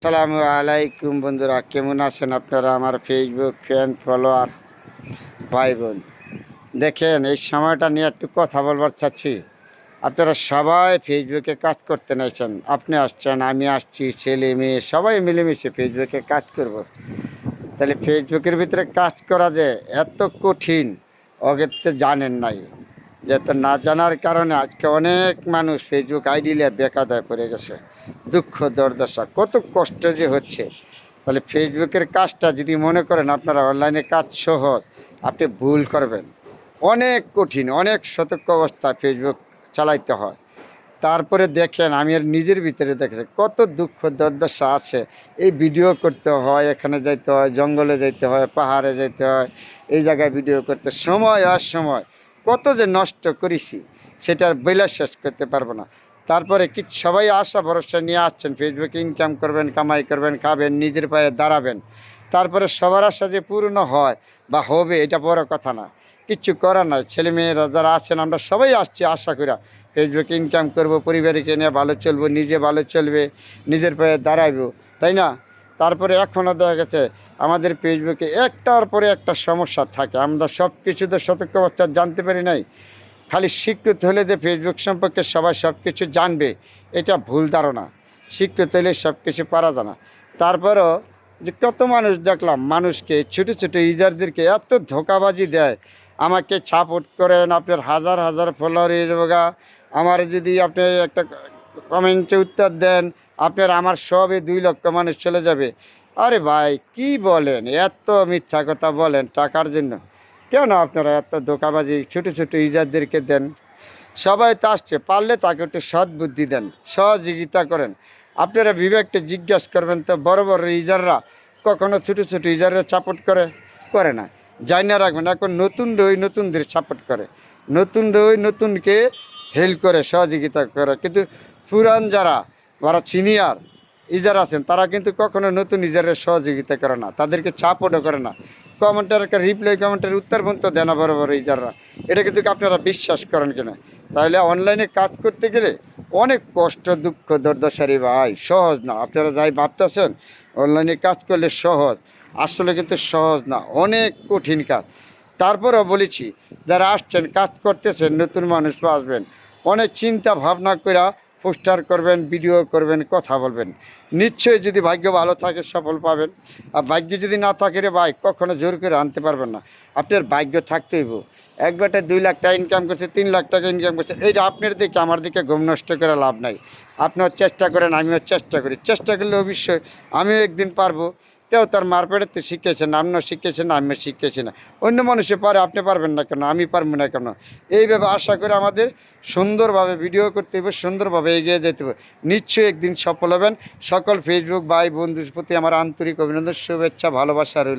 আসসালামু আলাইকুম বন্ধুরা, কেমন আছেন আপনারা? আমার ফেসবুক ফ্যান ফলোয়ার ভাই বোন, দেখেন এই সময়টা নিয়ে একটু কথা বলবার চাচ্ছি। আপনারা সবাই ফেসবুকে কাজ করতে নাইছেন, আপনি আসছেন, আমি আসছি, ছেলে মেয়ে সবাই মিলেমিশে ফেসবুকে কাজ করব। তাহলে ফেসবুকের ভিতরে কাজ করা যে এত কঠিন অগের তো জানেন নাই। যেহেতু না জানার কারণে আজকে অনেক মানুষ ফেসবুক আইডি নিয়ে বেকায়দায় পড়ে গেছে। দুঃখ দুর্দশা কত কষ্ট যে হচ্ছে। তাহলে ফেসবুকের কাজটা যদি মনে করেন আপনারা অনলাইনে কাজ সহজ, আপনি ভুল করবেন। অনেক কঠিন, অনেক সতর্ক অবস্থায় ফেসবুক চালাইতে হয়। তারপরে দেখেন আমি আর নিজের ভিতরে দেখেছি কত দুঃখ দুর্দশা আছে। এই ভিডিও করতে হয়, এখানে যাইতে হয়, জঙ্গলে যাইতে হয়, পাহাড়ে যাইতে হয়, এই জায়গায় ভিডিও করতে সময় আর সময় কত যে নষ্ট করেছি সেটার বইলা শেষ করতে পারবো না। তারপরে কি সবাই আশা ভরসা নিয়ে আসছেন ফেসবুকে ইনকাম করবেন, কামাই করবেন, খাবেন, নিজের পায়ে দাঁড়াবেন। তারপরে সবার আশা যে পূর্ণ হয় বা হবে এটা বড় কথা না, কিচ্ছু করার নাই। ছেলেমেয়েরা যারা আছেন আমরা সবাই আসছি আশা করি ফেসবুকে ইনকাম করব, পরিবারকে নিয়ে ভালো চলবো, নিজে ভালো চলবে, নিজের পায়ে দাঁড়াইবো, তাই না? তারপরে এখনও দেখা গেছে আমাদের ফেসবুকে একটার পরে একটা সমস্যা থাকে। আমরা সব কিছু তো সতর্ক অবস্থা জানতে পারি নাই। খালি শিক্ষিত হলে যে ফেসবুক সম্পর্কে সবাই সব কিছু জানবে এটা ভুল ধারণা। শিক্ষিত হলে সব কিছু পারা যায় না। তারপরও যে কত মানুষ দেখলাম মানুষকে ছোটো ছোটো ইউজারদেরকে এত ধোঁকাবাজি দেয়। আমাকে সাপোর্ট করেন, আপনার হাজার হাজার ফলোয়ার হয়ে যাবে গা, আমার যদি আপনি একটা কমেন্টে উত্তর দেন আপনার আমার সবে 2 লক্ষ মানুষ চলে যাবে। আরে ভাই কি বলেন, এত মিথ্যা কথা বলেন টাকার জন্য? কেন আপনারা এত ধোঁকাবাজি ছোটো ছোটো ইউজারদেরকে দেন? সবাই তো আসছে, পারলে তাকে একটু সৎ বুদ্ধি দেন, সহযোগিতা করেন। আপনারা বিবেককে জিজ্ঞাসা করবেন তো বড় বড় ইউজাররা কখনো ছোটো ছোটো ইউজাররা সাপোর্ট করে না। জানি না রাখবেন, এখন নতুন ওই নতুনদের সাপোর্ট করে, নতুন ওই নতুনকে হেল্প করে, সহযোগিতা করে। কিন্তু পুরান যারা সিনিয়র ইউজার আছেন তারা কিন্তু কখনো নতুন ইউজারের সহযোগিতা করে না, তাদেরকে সাপোর্টও করে না। কমেন্টের একটা রিপ্লাই, কমেন্টের উত্তর পর্যন্ত দেয় না বড় বড় ইউজাররা। এটা কিন্তু আপনারা বিশ্বাস করেন কিনা? তাহলে অনলাইনে কাজ করতে গেলে অনেক কষ্ট, দুঃখ দুর্দশারি ভাই, সহজ না। আপনারা যাই ভাবতেছেন অনলাইনে কাজ করলে সহজ, আসলে কিন্তু সহজ না, অনেক কঠিন কাজ। তারপরেও বলেছি যারা আসছেন কাজ করতেছেন, নতুন মানুষ আসবেন, অনেক চিন্তা ভাবনা করে পোস্টার করবেন, ভিডিও করবেন, কথা বলবেন। নিশ্চয়ই যদি ভাগ্য ভালো থাকে সফল পাবেন। আর ভাগ্য যদি না থাকে রে ভাই, কখনো জোর করে আনতে পারবেন না। আপনার ভাগ্য থাকতেই হইব। একবারটা 2 লাখ টাকা ইনকাম করছে, 3 লাখ টাকা ইনকাম করছে, এইটা আপনার দিকে আমার দিকে ঘুম নষ্ট করে লাভ নাই। আপনিও চেষ্টা করেন, আমিও চেষ্টা করি, চেষ্টা করলে অবশ্যই আমিও একদিন পারবো। কেউ তার মারপেটেতে শিখেছেন, আমিও শিখেছেন, আমিও শিখেছি না। অন্য মানুষে পারে, আপনি পারবেন না কেন, আমি পারবো না কেন? এইভাবে আশা করে আমাদের সুন্দরভাবে ভিডিও করতে হবে, সুন্দরভাবে এগিয়ে যেতে হবে। নিশ্চয়ই একদিন সফল হবেন। সকল ফেসবুক ভাই বন্ধুর প্রতি আমার আন্তরিক অভিনন্দন, শুভেচ্ছা, ভালোবাসা রইল।